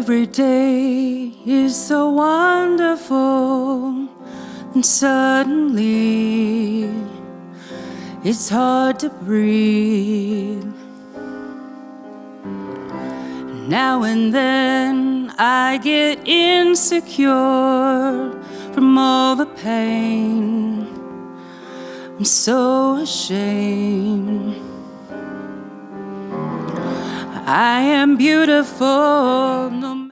Every day is so wonderful, and suddenly it's hard to breathe. Now and then I get insecure from all the pain. I'm so ashamed. I am beautiful.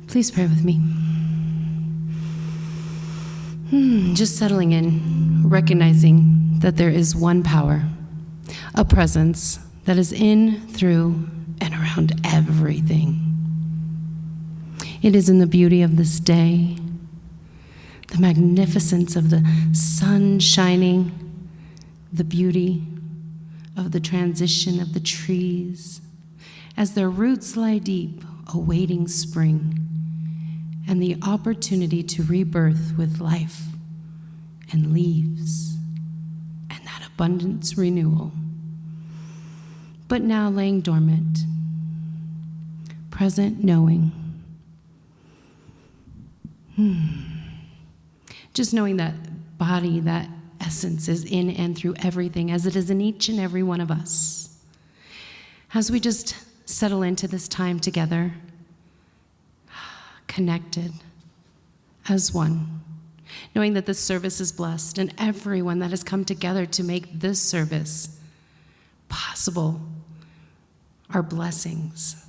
Please pray with me. Just settling in, recognizing that there is one power, a presence that is in, through, and around everything. It is in the beauty of this day, the magnificence of the sun shining, the beauty of the transition of the trees as their roots lie deep, awaiting spring, and the opportunity to rebirth with life and leaves and that abundance renewal. But now laying dormant, present knowing. Just knowing that body, that essence is in and through everything, as it is in each and every one of us. As we just settle into this time together, connected as one, knowing that this service is blessed and everyone that has come together to make this service possible are blessings.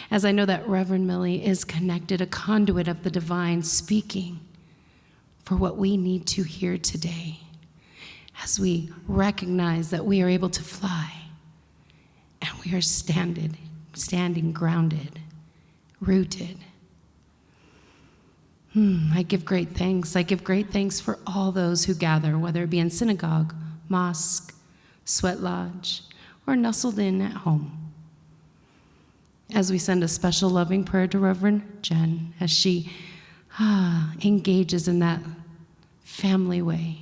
As I know that Reverend Millie is connected, a conduit of the divine, speaking for what we need to hear today, as we recognize that we are able to fly and we are standing grounded, rooted. I give great thanks. I give great thanks for all those who gather, whether it be in synagogue, mosque, sweat lodge, or nestled in at home. As we send a special loving prayer to Reverend Jen as she engages in that family way,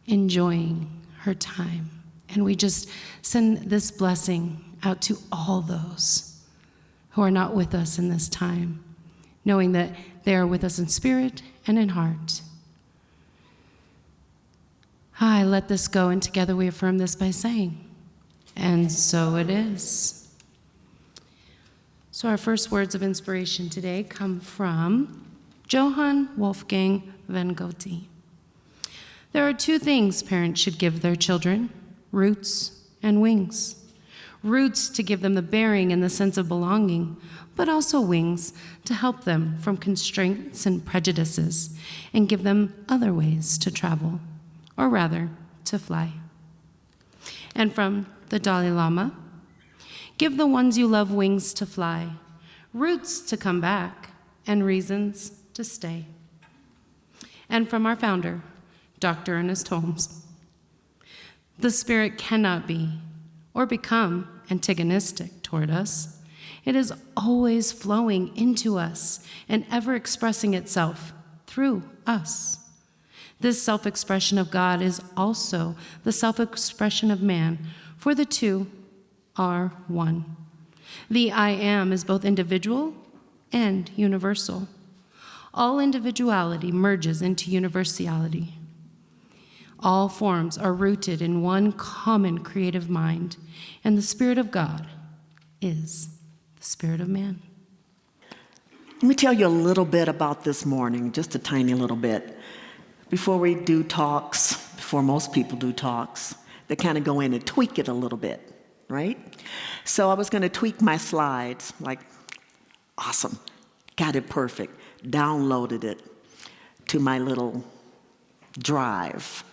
enjoying her time. And we just send this blessing out to all those who are not with us in this time, knowing that they are with us in spirit and in heart. I let this go, and together we affirm this by saying, and so it is. So our first words of inspiration today come from Johann Wolfgang von Goethe. There are two things parents should give their children: roots and wings. Roots to give them the bearing and the sense of belonging, but also wings to help them from constraints and prejudices and give them other ways to travel, or rather, to fly. And from the Dalai Lama, give the ones you love wings to fly, roots to come back, and reasons to stay. And from our founder, Dr. Ernest Holmes, the spirit cannot be or become antagonistic toward us. It is always flowing into us and ever expressing itself through us. This self-expression of God is also the self-expression of man, for the two are one. The I am is both individual and universal. All individuality merges into universality. All forms are rooted in one common creative mind, and the Spirit of God is the Spirit of man. Let me tell you a little bit about this morning, just a tiny little bit. Before we do talks, before most people do talks, they kind of go in and tweak it a little bit, right? So I was going to tweak my slides, like, awesome, got it perfect, downloaded it to my little drive,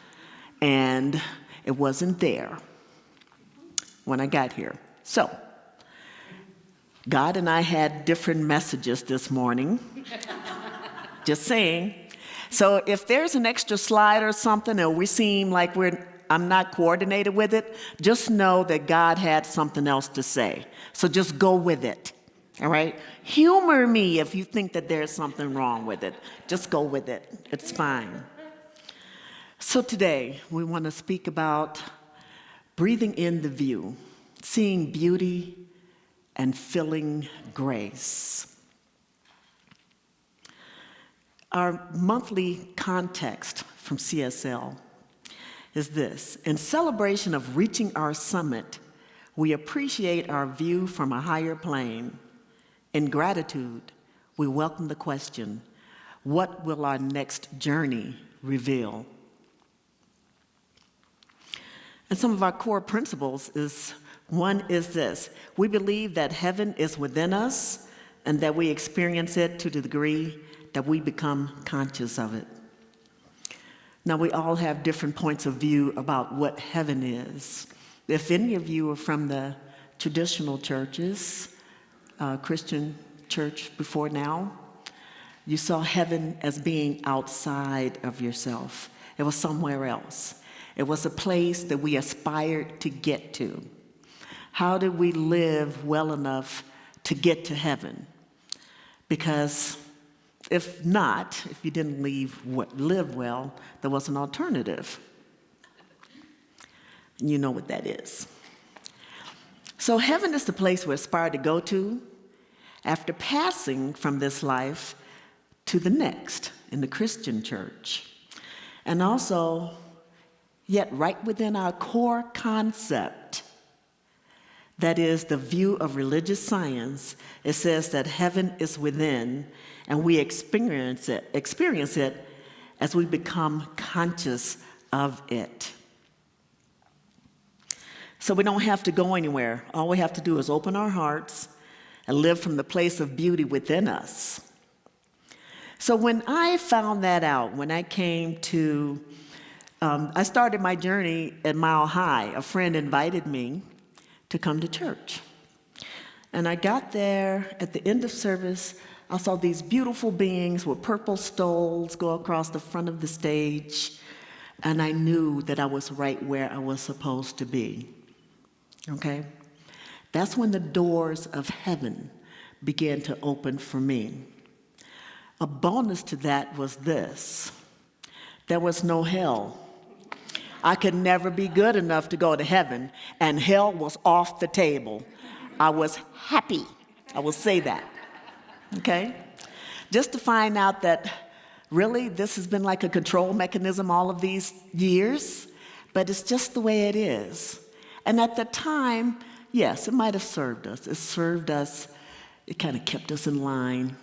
and it wasn't there when I got here. So, God and I had different messages this morning. Just saying. So if there's an extra slide or something, or we seem like we're I'm not coordinated with it. Just know that God had something else to say. So just go with it. All right? Humor me if you think that there's something wrong with it. Just go with it. It's fine. So today, we want to speak about breathing in the view, seeing beauty, and feeling grace. Our monthly context from CSL is this: in celebration of reaching our summit, we appreciate our view from a higher plane. In gratitude, we welcome the question, what will our next journey reveal? And some of our core principles is, one is this: we believe that heaven is within us and that we experience it to the degree that we become conscious of it. Now, we all have different points of view about what heaven is. If any of you are from the traditional churches, Christian church before now, you saw heaven as being outside of yourself. It was somewhere else. It was a place that we aspired to get to. How did we live well enough to get to heaven? Because if not, if you didn't live well, there was an alternative. And you know what that is. So heaven is the place we aspire to go to after passing from this life to the next in the Christian church. And also, yet right within our core concept, that is the view of religious science, it says that heaven is within, and we experience it as we become conscious of it. So we don't have to go anywhere. All we have to do is open our hearts and live from the place of beauty within us. So when I found that out, when I came to I started my journey at Mile High. A friend invited me to come to church. And I got there at the end of service. I saw these beautiful beings with purple stoles go across the front of the stage. And I knew that I was right where I was supposed to be. Okay? That's when the doors of heaven began to open for me. A bonus to that was this: there was no hell. I could never be good enough to go to heaven, and hell was off the table. I was happy. I will say that. Okay? Just to find out that really this has been like a control mechanism all of these years, but it's just the way it is. And at the time, yes, it might have served us. It served us. It kind of kept us in line.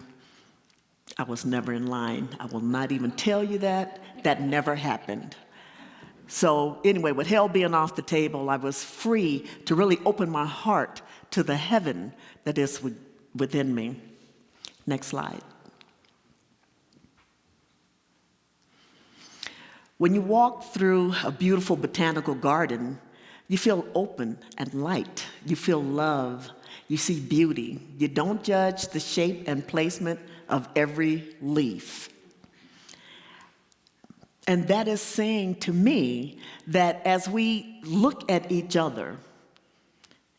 I was never in line. I will not even tell you that. That never happened. So anyway, with hell being off the table, I was free to really open my heart to the heaven that is within me. Next slide. When you walk through a beautiful botanical garden, you feel open and light. You feel love. You see beauty. You don't judge the shape and placement of every leaf. And that is saying to me that as we look at each other,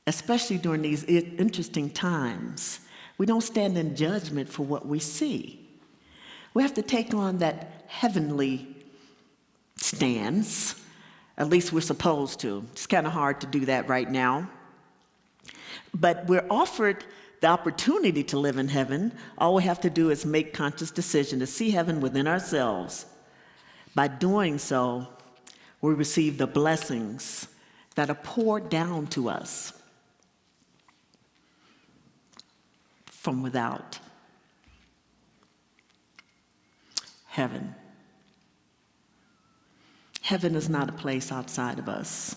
especially during these interesting times, we don't stand in judgment for what we see. We have to take on that heavenly stance. At least we're supposed to. It's kind of hard to do that right now. But we're offered the opportunity to live in heaven. All we have to do is make conscious decision to see heaven within ourselves. By doing so, we receive the blessings that are poured down to us from without. Heaven. Heaven is not a place outside of us.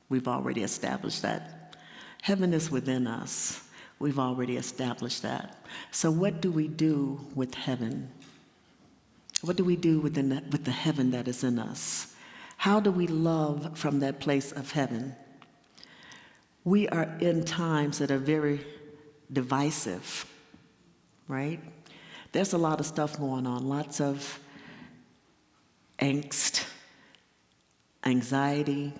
We've already established that. Heaven is within us. We've already established that. So what do we do with heaven? What do we do with the heaven that is in us? How do we love from that place of heaven? We are in times that are very divisive, right? There's a lot of stuff going on, lots of angst, anxiety.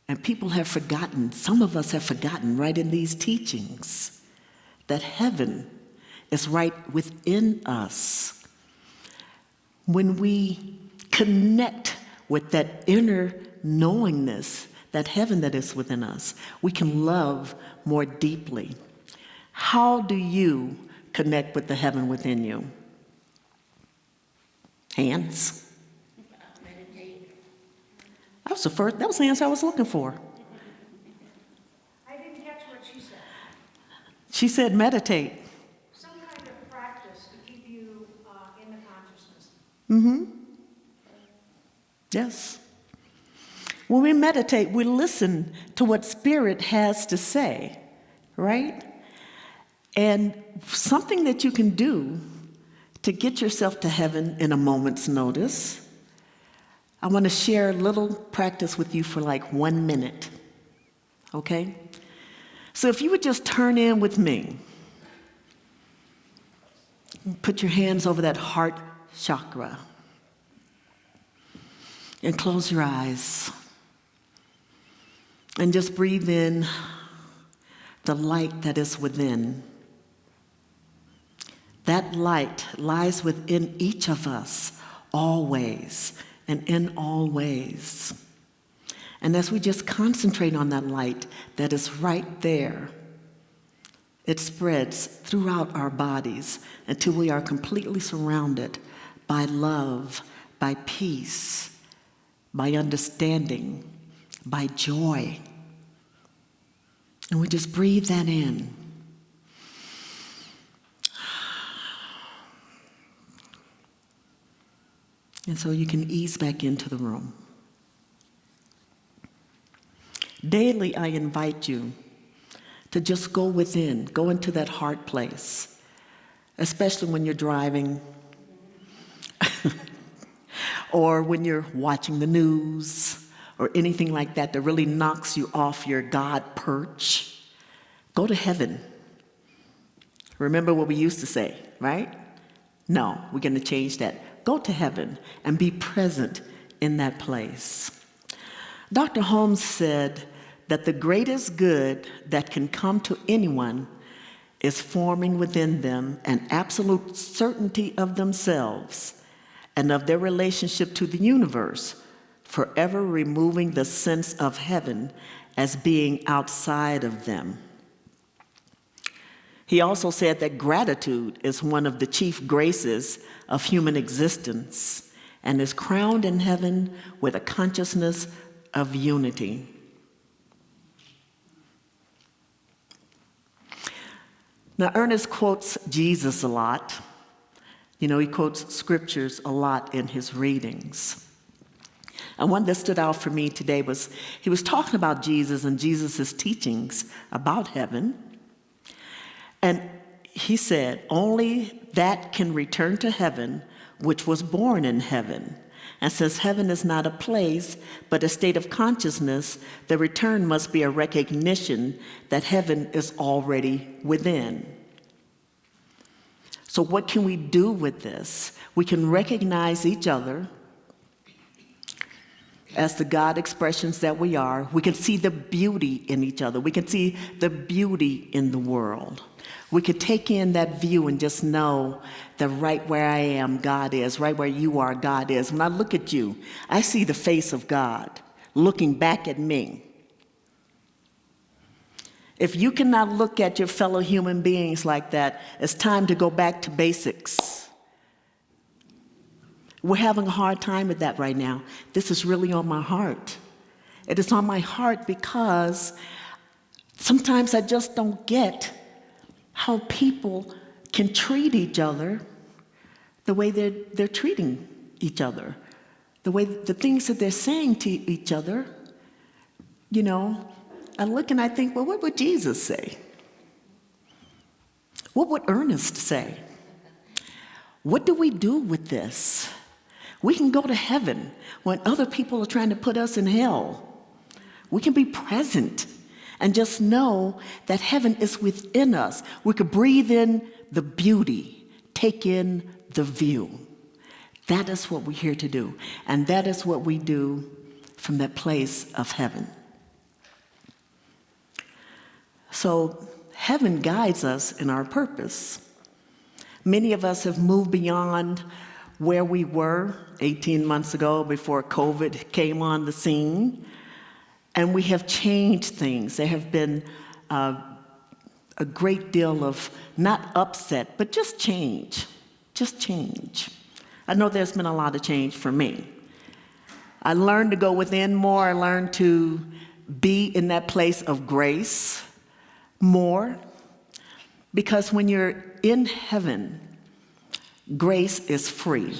And people have forgotten, some of us have forgotten right in these teachings, that heaven is right within us. When we connect with that inner knowingness, that heaven that is within us, we can love more deeply. How do you connect with the heaven within you? Hands. That was the answer I was looking for. I didn't catch what she said. She said meditate. Some kind of practice to keep you in the consciousness. Mm-hmm. Yes. When we meditate, we listen to what Spirit has to say, right? And something that you can do to get yourself to heaven in a moment's notice, I want to share a little practice with you for like 1 minute, okay? So if you would just turn in with me, put your hands over that heart chakra, and close your eyes, and just breathe in the light that is within. That light lies within each of us always and in all ways. And as we just concentrate on that light that is right there, it spreads throughout our bodies until we are completely surrounded by love, by peace, by understanding, by joy. And we just breathe that in. And so you can ease back into the room. Daily, I invite you to just go within, go into that heart place, especially when you're driving or when you're watching the news or anything like that that really knocks you off your God perch. Go to heaven. Remember what we used to say, right? No, we're going to change that. Go to heaven and be present in that place. Dr. Holmes said that the greatest good that can come to anyone is forming within them an absolute certainty of themselves and of their relationship to the universe, forever removing the sense of heaven as being outside of them. He also said that gratitude is one of the chief graces of human existence and is crowned in heaven with a consciousness of unity. Now, Ernest quotes Jesus a lot. You know, he quotes scriptures a lot in his readings. And one that stood out for me today was he was talking about Jesus and Jesus' teachings about heaven. And he said, only that can return to heaven which was born in heaven. And since heaven is not a place, but a state of consciousness, the return must be a recognition that heaven is already within. So what can we do with this? We can recognize each other as the God expressions that we are. We can see the beauty in each other. We can see the beauty in the world. We could take in that view and just know that right where I am, God is. Right where you are, God is. When I look at you, I see the face of God looking back at me. If you cannot look at your fellow human beings like that, it's time to go back to basics. We're having a hard time with that right now. This is really on my heart. It is on my heart because sometimes I just don't get how people can treat each other the way they're treating each other, the things that they're saying to each other. You know, I look and I think, well, what would Jesus say? What would Ernest say? What do we do with this? We can go to heaven when other people are trying to put us in hell. We can be present and just know that heaven is within us. We could breathe in the beauty, take in the view, That is what we're here to do. And that is what we do from that place of heaven. So heaven guides us in our purpose. Many of us have moved beyond where we were 18 months ago before COVID came on the scene, and we have changed things. There have been a great deal of not upset, but just change. Just change. I know there's been a lot of change for me. I learned to go within more. I learned to be in that place of grace more. Because when you're in heaven, grace is free.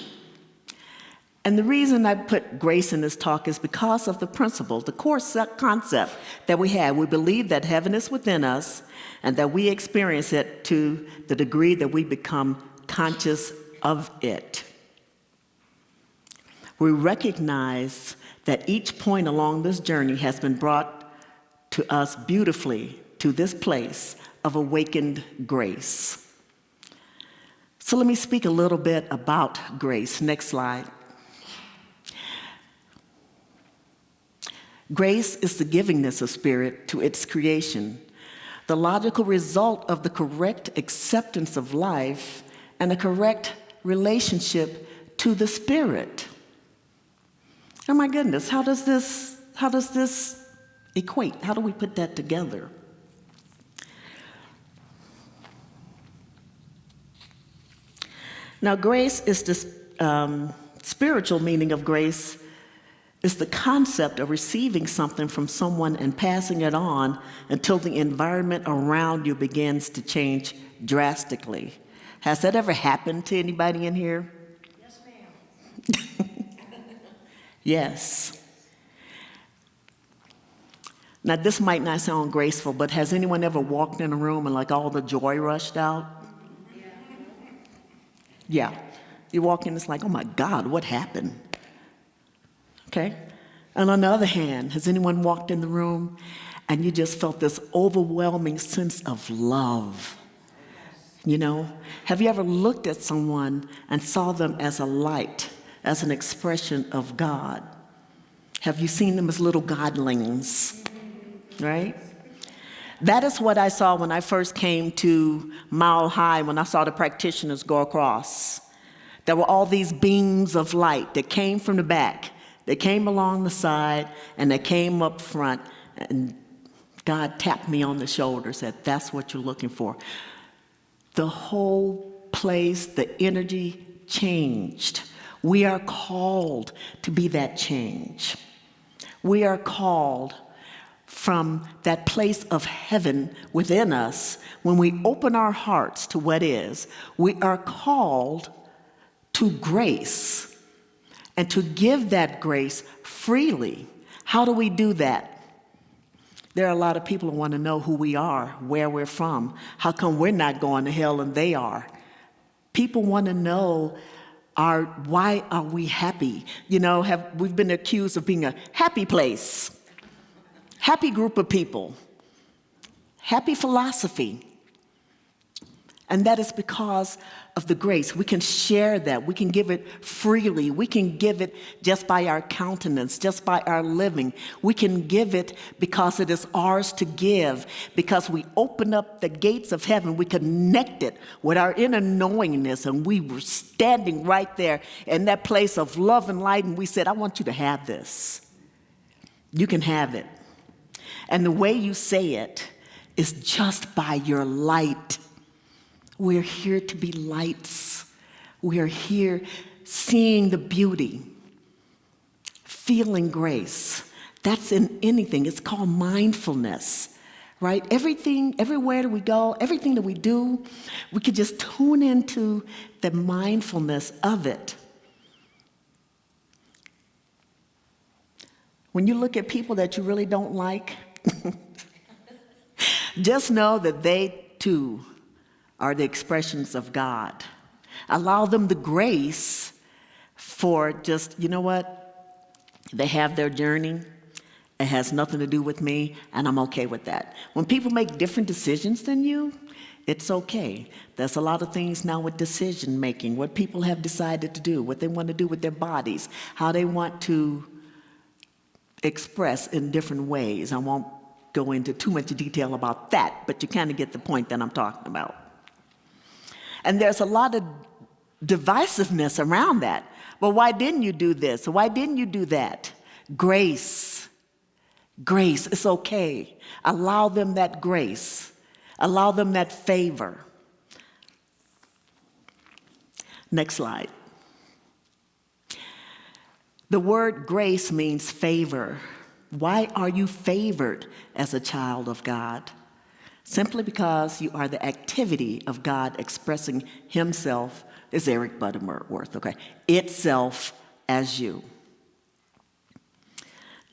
And the reason I put grace in this talk is because of the principle, the core concept that we have. We believe that heaven is within us and that we experience it to the degree that we become conscious of it. We recognize that each point along this journey has been brought to us beautifully to this place of awakened grace. So let me speak a little bit about grace. Next slide. Grace is the givingness of spirit to its creation, the logical result of the correct acceptance of life and a correct relationship to the spirit. Oh my goodness, how does this equate? How do we put that together? Now, grace is the spiritual meaning of grace is the concept of receiving something from someone and passing it on until the environment around you begins to change drastically. Has that ever happened to anybody in here? Yes, ma'am. Yes. Now, this might not sound graceful, but has anyone ever walked in a room and like all the joy rushed out? Yeah. You walk in, it's like, oh my God, what happened? Okay? And on the other hand, has anyone walked in the room and you just felt this overwhelming sense of love? You know? Have you ever looked at someone and saw them as a light, as an expression of God? Have you seen them as little godlings? Right? That is what I saw when I first came to Mile High, when I saw the practitioners go across. There were all these beams of light that came from the back. They came along the side, and they came up front, and God tapped me on the shoulder, said, that's what you're looking for. The whole place, the energy changed. We are called to be that change. We are called from that place of heaven within us. When we open our hearts to what is, we are called to grace. And to give that grace freely. How do we do that? There are a lot of people who want to know who we are, where we're from. How come we're not going to hell and they are? People want to know why are we happy? You know, we've been accused of being a happy place, happy group of people, happy philosophy. And that is because of the grace. We can share that. We can give it freely. We can give it just by our countenance, just by our living. We can give it because it is ours to give, because we open up the gates of heaven. We connect it with our inner knowingness, and we were standing right there in that place of love and light, and we said, I want you to have this. You can have it. And the way you say it is just by your light. We're here to be lights. We are here seeing the beauty, feeling grace. That's in anything. It's called mindfulness, right? Everything, everywhere that we go, everything that we do, we could just tune into the mindfulness of it. When you look at people that you really don't like, just know that they too are the expressions of God. Allow them the grace for just, you know what? They have their journey, It has nothing to do with me, and I'm okay with that. When people make different decisions than you, it's okay. There's a lot of things now with decision making, what people have decided to do, what they want to do with their bodies, how they want to express in different ways. I won't go into too much detail about that, but you kind of get the point that I'm talking about. And there's a lot of divisiveness around that. Well, why didn't you do this? Why didn't you do that? Grace. Grace. It's okay. Allow them that grace. Allow them that favor. Next slide. The word grace means favor. Why are you favored as a child of God? Simply because you are the activity of God expressing himself, is Eric Butterworth, okay, itself as you.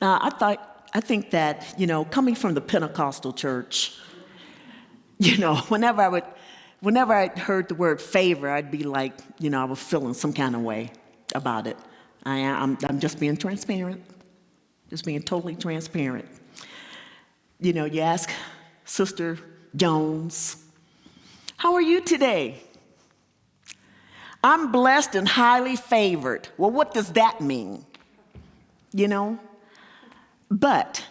Now, I think that, coming from the Pentecostal church, whenever I heard the word favor, I'd be like, I was feeling some kind of way about it. I'm just being transparent, just being totally transparent. You ask Sister Jones, how are you today? I'm blessed and highly favored. Well, what does that mean? But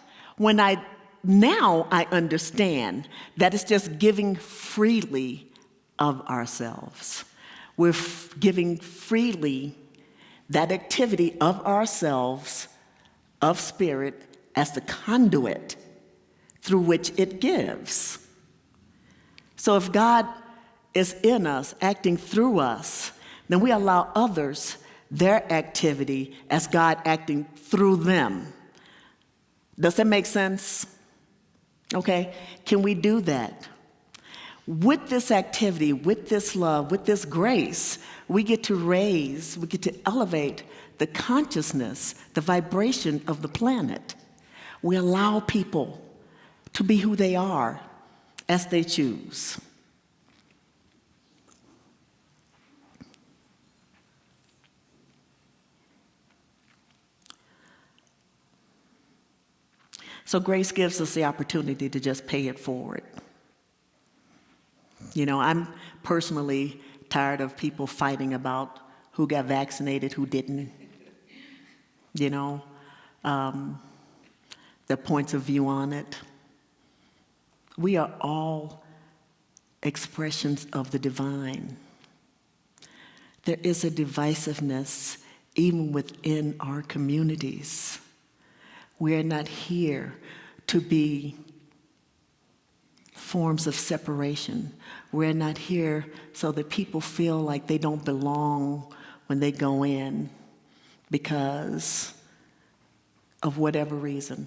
now I understand that it's just giving freely of ourselves. We're giving freely that activity of ourselves, of spirit, as the conduit through which it gives. So if God is in us, acting through us, then we allow others their activity as God acting through them. Does that make sense? Okay, can we do that? With this activity, with this love, with this grace, we get to elevate the consciousness, the vibration of the planet. We allow people to be who they are as they choose. So grace gives us the opportunity to just pay it forward. I'm personally tired of people fighting about who got vaccinated, who didn't. Their points of view on it. We are all expressions of the divine. There is a divisiveness even within our communities. We are not here to be forms of separation. We're not here so that people feel like they don't belong when they go in because of whatever reason.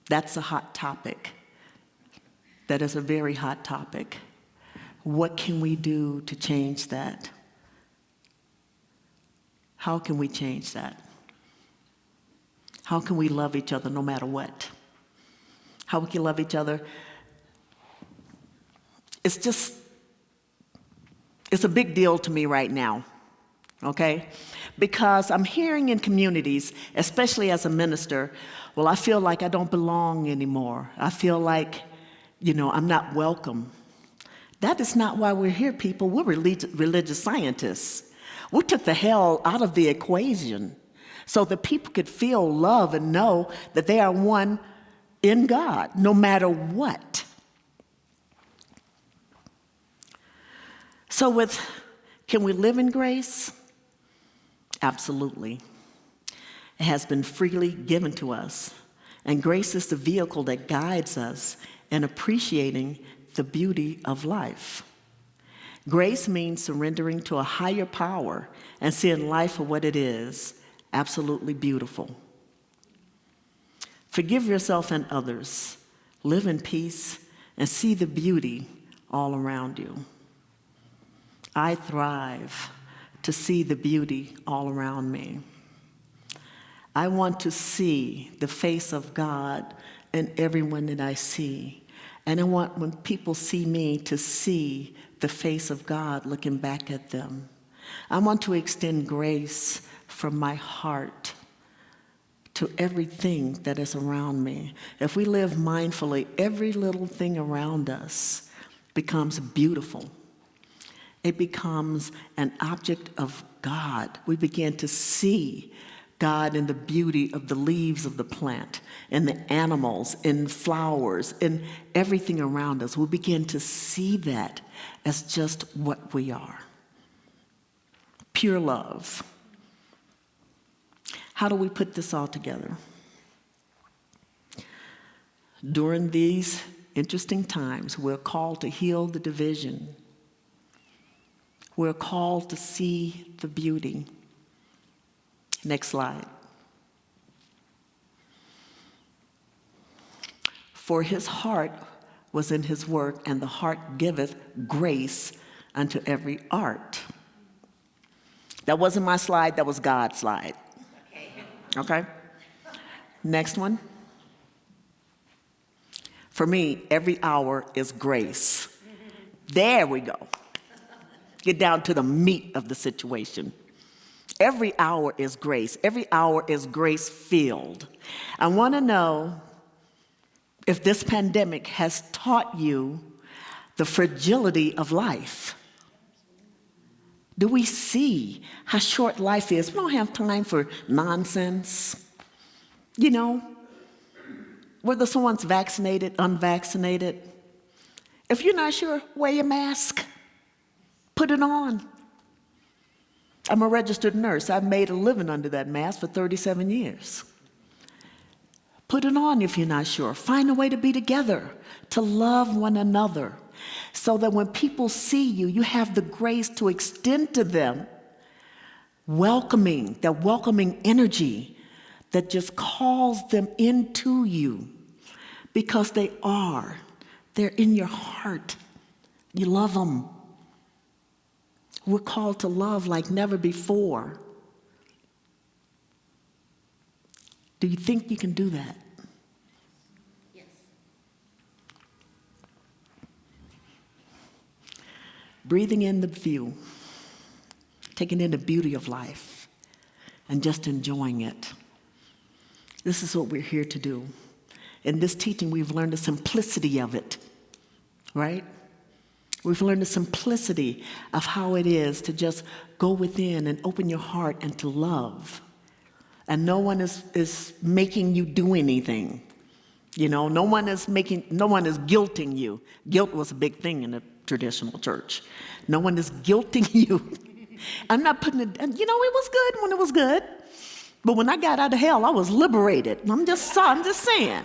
That's a hot topic. That is a very hot topic. What can we do to change that? How can we change that? How can we love each other no matter what? How we can love each other? It's a big deal to me right now, okay? Because I'm hearing in communities, especially as a minister, well, I feel like I don't belong anymore. I feel like, I'm not welcome. That is not why we're here, people. We're religious scientists. We took the hell out of the equation so that people could feel love and know that they are one in God, no matter what. So can we live in grace? Absolutely. It has been freely given to us. And grace is the vehicle that guides us in appreciating the beauty of life. Grace means surrendering to a higher power and seeing life for what it is, absolutely beautiful. Forgive yourself and others. Live in peace and see the beauty all around you. I thrive to see the beauty all around me. I want to see the face of God in everyone that I see. And I want, when people see me, to see the face of God looking back at them. I want to extend grace from my heart to everything that is around me. If we live mindfully, every little thing around us becomes beautiful. It becomes an object of God. We begin to see God in the beauty of the leaves of the plant, in the animals, in flowers, in everything around us. We begin to see that as just what we are. Pure love. How do we put this all together? During these interesting times, we're called to heal the division. We're called to see the beauty. Next slide. For his heart was in his work, and the heart giveth grace unto every art. That wasn't my slide, that was God's slide. Okay? Next one. For me, every hour is grace. There we go. Get down to the meat of the situation. Every hour is grace. Every hour is grace-filled. I want to know if this pandemic has taught you the fragility of life. Do we see how short life is? We don't have time for nonsense. You know, whether someone's vaccinated, unvaccinated. If you're not sure, wear your mask. Put it on. I'm a registered nurse. I've made a living under that mask for 37 years. Put it on if you're not sure. Find a way to be together, to love one another, so that when people see you, you have the grace to extend to them that welcoming energy that just calls them into you, because they're in your heart. You love them. We're called to love like never before. Do you think you can do that? Yes. Breathing in the view, taking in the beauty of life, and just enjoying it. This is what we're here to do. In this teaching, we've learned the simplicity of it, right? We've learned the simplicity of how it is to just go within and open your heart and to love. And no one is making you do anything. You know, no one is guilting you. Guilt was a big thing in the traditional church. No one is guilting you. I'm not putting it, it was good when it was good. But when I got out of hell, I was liberated. I'm just saying.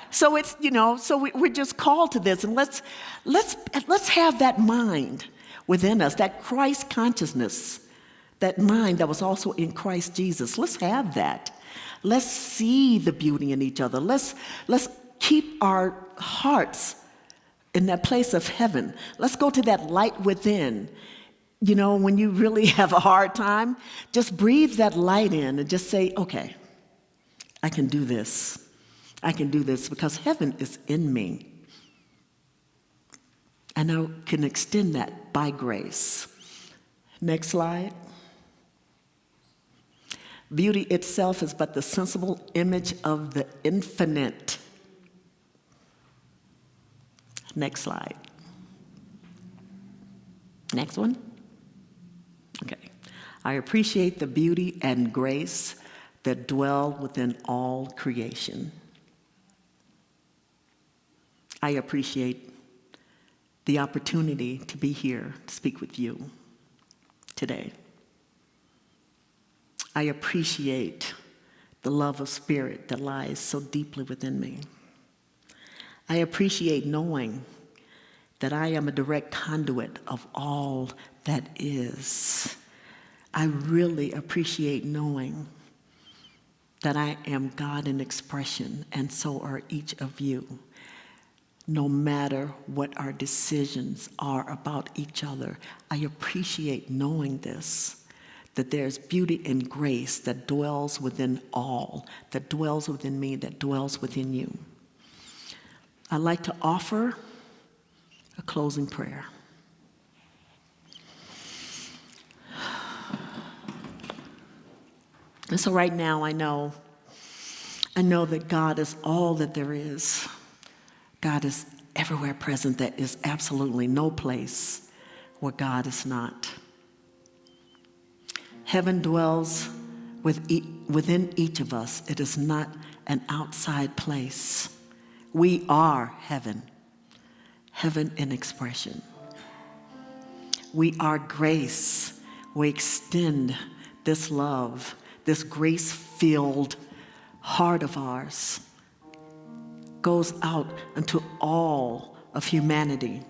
So it's, we're just called to this, and let's have that mind within us, that Christ consciousness, that mind that was also in Christ Jesus. Let's have that. Let's see the beauty in each other. Let's keep our hearts in that place of heaven. Let's go to that light within. When you really have a hard time, just breathe that light in and just say, okay, I can do this. I can do this because heaven is in me. And I can extend that by grace. Next slide. Beauty itself is but the sensible image of the infinite. Next slide. Next one. Okay. I appreciate the beauty and grace that dwell within all creation. I appreciate the opportunity to be here to speak with you today. I appreciate the love of spirit that lies so deeply within me. I appreciate knowing that I am a direct conduit of all that is. I really appreciate knowing that I am God in expression, and so are each of you. No matter what our decisions are about each other, I appreciate knowing this, that there's beauty and grace that dwells within all, that dwells within me, that dwells within you. I'd like to offer a closing prayer. And so right now I know I know that God is all that there is. God is everywhere present. There is absolutely no place where God is not. Heaven dwells within each of us. It is not an outside place. We are heaven, heaven in expression. We are grace. We extend this love, this grace-filled heart of ours goes out into all of humanity.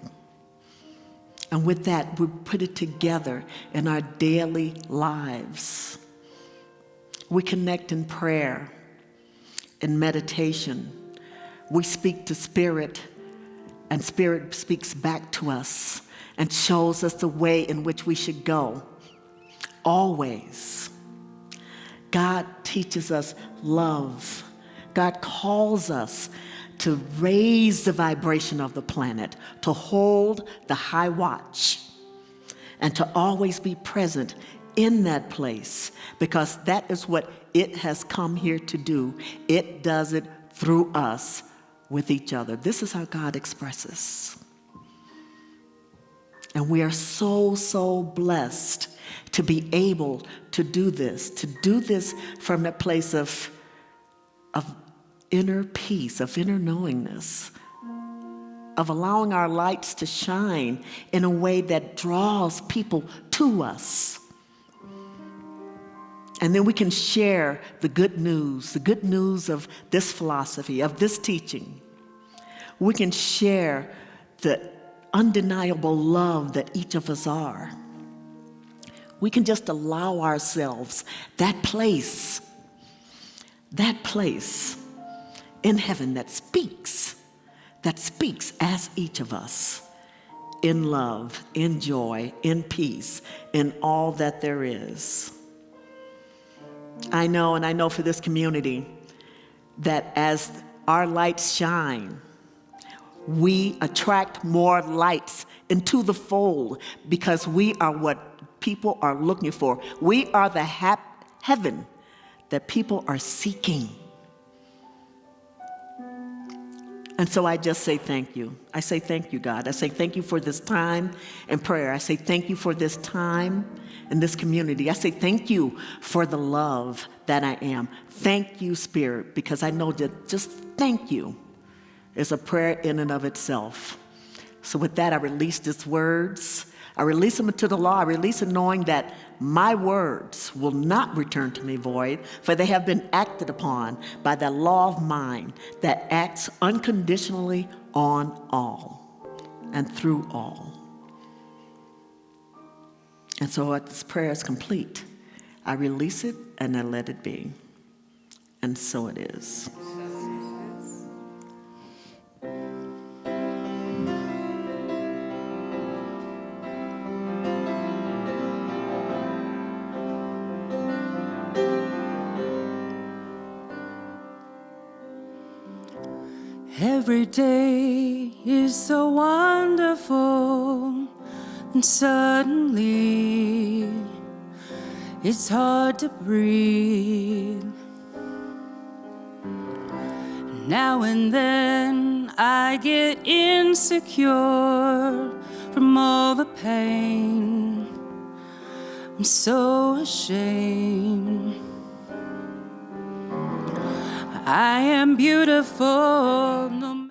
And with that, we put it together in our daily lives. We connect in prayer, in meditation. We speak to Spirit, and Spirit speaks back to us and shows us the way in which we should go. Always. God teaches us love. God calls us to raise the vibration of the planet, to hold the high watch, and to always be present in that place, because that is what it has come here to do. It does it through us with each other. This is how God expresses. And we are so, so blessed to be able to do this from a place of inner peace, of inner knowingness, of allowing our lights to shine in a way that draws people to us. And then we can share the good news of this philosophy, of this teaching. We can share the undeniable love that each of us are. We can just allow ourselves that place in heaven that speaks as each of us, in love, in joy, in peace, in all that there is. I know for this community that as our lights shine, we attract more lights into the fold, because we are what people are looking for. We are the heaven that people are seeking. And so I just say thank you. I say thank you, God. I say thank you for this time in prayer. I say thank you for this time in this community. I say thank you for the love that I am. Thank you, Spirit, because I know that just thank you is a prayer in and of itself. So with that, I release these words. I release them into the law. I release it knowing that my words will not return to me void, for they have been acted upon by that law of mine that acts unconditionally on all and through all. And so this prayer is complete. I release it and I let it be. And so it is. Every day is so wonderful, and suddenly it's hard to breathe. Now and then I get insecure from all the pain. I'm so ashamed. I am beautiful. No